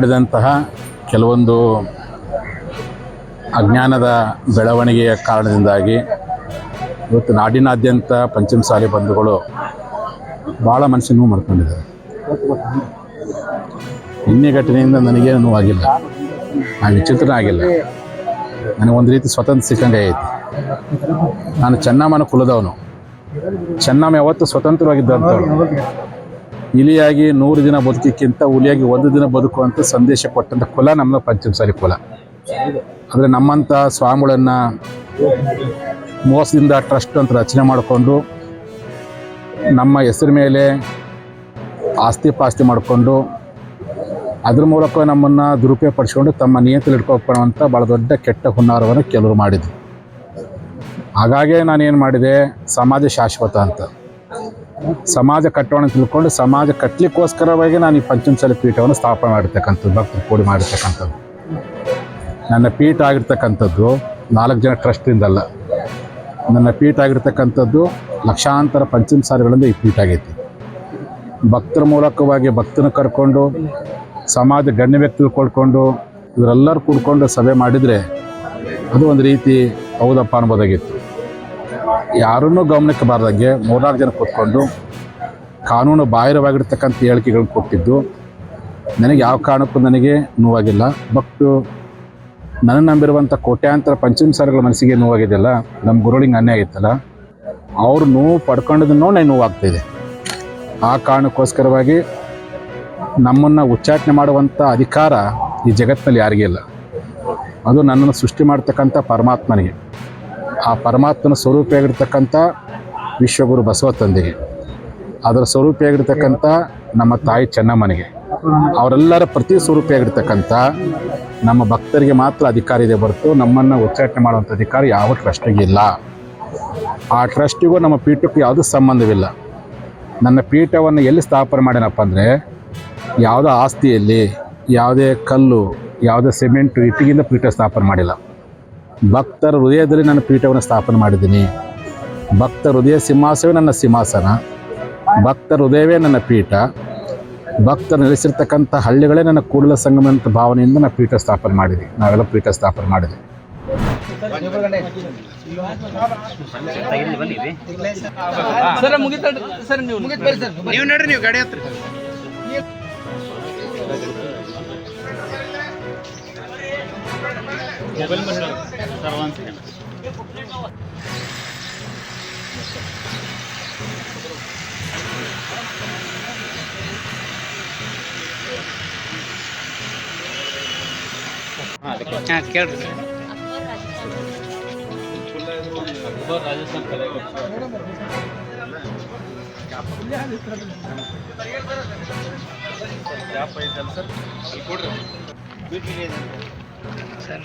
ನಡೆದಂತಹ ಕೆಲವೊಂದು ಅಜ್ಞಾನದ ಬೆಳವಣಿಗೆಯ ಕಾರಣದಿಂದಾಗಿ ಇವತ್ತು ನಾಡಿನಾದ್ಯಂತ ಪಂಚಮಸಾಲಿ ಬಂಧುಗಳು ಭಾಳ ಮನಸ್ಸನ್ನು ಮಾಡ್ಕೊಂಡಿದ್ದಾರೆ. ನಿನ್ನೆ ಘಟನೆಯಿಂದ ನನಗೇನು ನೋವಾಗಿಲ್ಲ, ನಾನು ವಿಚಿತ್ರ ಆಗಿಲ್ಲ. ನನಗೊಂದು ರೀತಿ ಸ್ವತಂತ್ರ ಸಿಕ್ಕಂಗೆ ಐತಿ. ನಾನು ಚೆನ್ನಮ್ಮನ ಕುಲದವನು. ಚೆನ್ನಮ್ಮ ಯಾವತ್ತು ಸ್ವತಂತ್ರವಾಗಿದ್ದಂಥವ್ರು. ಇಲಿಯಾಗಿ 100 ದಿನ ಬದುಕಿಕ್ಕಿಂತ ಹುಲಿಯಾಗಿ 1 ದಿನ ಬದುಕುವಂಥ ಸಂದೇಶ ಕೊಟ್ಟಂಥ ಕುಲ ನಮ್ಮ ಪಂಚಮಸಾಲಿ ಕುಲ. ಆದರೆ ನಮ್ಮಂಥ ಸ್ವಾಮಿಗಳನ್ನು ಮೋಸದಿಂದ ಟ್ರಸ್ಟ್ ಅಂತ ರಚನೆ ಮಾಡಿಕೊಂಡು ನಮ್ಮ ಹೆಸರು ಮೇಲೆ ಆಸ್ತಿ ಪಾಸ್ತಿ ಮಾಡಿಕೊಂಡು ಅದ್ರ ಮೂಲಕ ನಮ್ಮನ್ನು ದುರುಪಯೋಗ ಪಡಿಸ್ಕೊಂಡು ತಮ್ಮ ನಿಯಂತ್ರಣ ಇಟ್ಕೊಳ್ಕೊಳ್ಳುವಂಥ ಭಾಳ ದೊಡ್ಡ ಕೆಟ್ಟ ಹುನ್ನಾರವನ್ನು ಕೆಲವರು ಮಾಡಿದ್ರು. ಹಾಗಾಗಿ ನಾನೇನು ಮಾಡಿದೆ, ಸಮಾಜ ಶಾಶ್ವತ ಅಂತ ಸಮಾಜ ಕಟ್ಟೋಣ ತಿಳ್ಕೊಂಡು ಸಮಾಜ ಕಟ್ಟಲಿಕ್ಕೋಸ್ಕರವಾಗಿ ನಾನು ಈ ಪಂಚಮಸಾಲಿ ಪೀಠವನ್ನು ಸ್ಥಾಪನೆ ಮಾಡಿರ್ತಕ್ಕಂಥದ್ದು, ಭಕ್ತರು ಕೂಡಿ ಮಾಡಿರ್ತಕ್ಕಂಥದ್ದು. ನನ್ನ ಪೀಠ ಆಗಿರ್ತಕ್ಕಂಥದ್ದು 4 ಜನ ಟ್ರಸ್ಟಿಂದಲ್ಲ. ನನ್ನ ಪೀಠ ಆಗಿರ್ತಕ್ಕಂಥದ್ದು ಲಕ್ಷಾಂತರ ಪಂಚಮಸಾಲಿಗಳಿಂದ ಈ ಪೀಠ ಆಗೈತಿ. ಭಕ್ತರ ಮೂಲಕವಾಗಿ ಭಕ್ತನ ಕರ್ಕೊಂಡು ಸಮಾಜ ಗಣ್ಯ ವ್ಯಕ್ತಿ ತಿಳ್ಕೊಳ್ಕೊಂಡು ಇವರೆಲ್ಲರೂ ಕೂಡ್ಕೊಂಡು ಸಭೆ ಮಾಡಿದರೆ ಅದು ಒಂದು ರೀತಿ ಹೌದಪ್ಪ ಅನ್ಬೋದಾಗಿತ್ತು. ಯಾರನ್ನೂ ಗಮನಕ್ಕೆ ಬಾರ್ದಂಗೆ 3-4 ಜನ ಕೂತ್ಕೊಂಡು ಕಾನೂನು ಬಾಹಿರವಾಗಿರ್ತಕ್ಕಂಥ ಹೇಳಿಕೆಗಳನ್ನು ಕೊಟ್ಟಿದ್ದು ನನಗೆ ಯಾವ ಕಾರಣಕ್ಕೂ ನನಗೆ ನೋವಾಗಿಲ್ಲ. ಬಟ್ ನನ್ನ ನಂಬಿರುವಂಥ ಕೋಟ್ಯಾಂತರ ಪಂಚಮಸಾಲಿಗಳ ಮನಸ್ಸಿಗೆ ನೋವಾಗಿದೆಯಲ್ಲ, ನಮ್ಮ ಗುರುಳಿಗೆ ಅನ್ಯಾಯ ಆಗಿತ್ತಲ್ಲ, ಅವ್ರು ನೋವು ಪಡ್ಕೊಂಡಿದ್ದನ್ನು ನನಗೆ ನೋವಾಗ್ತಾಯಿದೆ. ಆ ಕಾರಣಕ್ಕೋಸ್ಕರವಾಗಿ ನಮ್ಮನ್ನು ಉಚ್ಚಾಟನೆ ಮಾಡುವಂಥ ಅಧಿಕಾರ ಈ ಜಗತ್ತಿನಲ್ಲಿ ಯಾರಿಗೂ ಇಲ್ಲ. ಅದು ನನ್ನನ್ನು ಸೃಷ್ಟಿ ಮಾಡ್ತಕ್ಕಂಥ ಪರಮಾತ್ಮನಿಗೆ, ಆ ಪರಮಾತ್ಮನ ಸ್ವರೂಪಿಯಾಗಿರ್ತಕ್ಕಂಥ ವಿಶ್ವಗುರು ಬಸವ ತಂದೆಗೆ, ಅದರ ಸ್ವರೂಪಿಯಾಗಿರ್ತಕ್ಕಂಥ ನಮ್ಮ ತಾಯಿ ಚೆನ್ನಮ್ಮನಿಗೆ, ಅವರೆಲ್ಲರ ಪ್ರತಿ ಸ್ವರೂಪಿಯಾಗಿರ್ತಕ್ಕಂಥ ನಮ್ಮ ಭಕ್ತರಿಗೆ ಮಾತ್ರ ಅಧಿಕಾರ ಇದೆ ಹೊರತು ನಮ್ಮನ್ನು ಉಚ್ಚಾಟನೆ ಮಾಡುವಂಥ ಅಧಿಕಾರ ಯಾವ ಟ್ರಸ್ಟಿಗೆ ಇಲ್ಲ. ಆ ಟ್ರಸ್ಟಿಗೂ ನಮ್ಮ ಪೀಠಕ್ಕೂ ಯಾವುದೂ ಸಂಬಂಧವಿಲ್ಲ. ನನ್ನ ಪೀಠವನ್ನು ಎಲ್ಲಿ ಸ್ಥಾಪನೆ ಮಾಡ್ಯಾನಪ್ಪ ಅಂದರೆ, ಯಾವುದೋ ಆಸ್ತಿಯಲ್ಲಿ ಯಾವುದೇ ಕಲ್ಲು, ಯಾವುದೇ ಸಿಮೆಂಟು, ಇಟ್ಟಿಗೆಯಿಂದ ಪೀಠ ಸ್ಥಾಪನೆ ಮಾಡಿಲ್ಲ. ಭಕ್ತರ ಹೃದಯದಲ್ಲಿ ನನ್ನ ಪೀಠವನ್ನು ಸ್ಥಾಪನೆ ಮಾಡಿದ್ದೀನಿ. ಭಕ್ತರ ಹೃದಯ ಸಿಂಹಾಸವೇ ನನ್ನ ಸಿಂಹಾಸನ, ಭಕ್ತರ ಹೃದಯವೇ ನನ್ನ ಪೀಠ, ಭಕ್ತರು ನೆಲೆಸಿರ್ತಕ್ಕಂಥ ಹಳ್ಳಿಗಳೇ ನನ್ನ ಕೂಡಲ ಸಂಗಮ ಅಂತ ಭಾವನೆಯಿಂದ ನಾನು ಪೀಠ ಸ್ಥಾಪನೆ ಮಾಡಿದ್ವಿ. ನಾವೆಲ್ಲ ಪೀಠ ಸ್ಥಾಪನೆ ಮಾಡಿದ್ವಿ. ನೀವು ನಡ್ರಿ, ನೀವು ಗಾಡಿ ಹತ್ರ ಕೇಳ್ರಿ. ಸರ್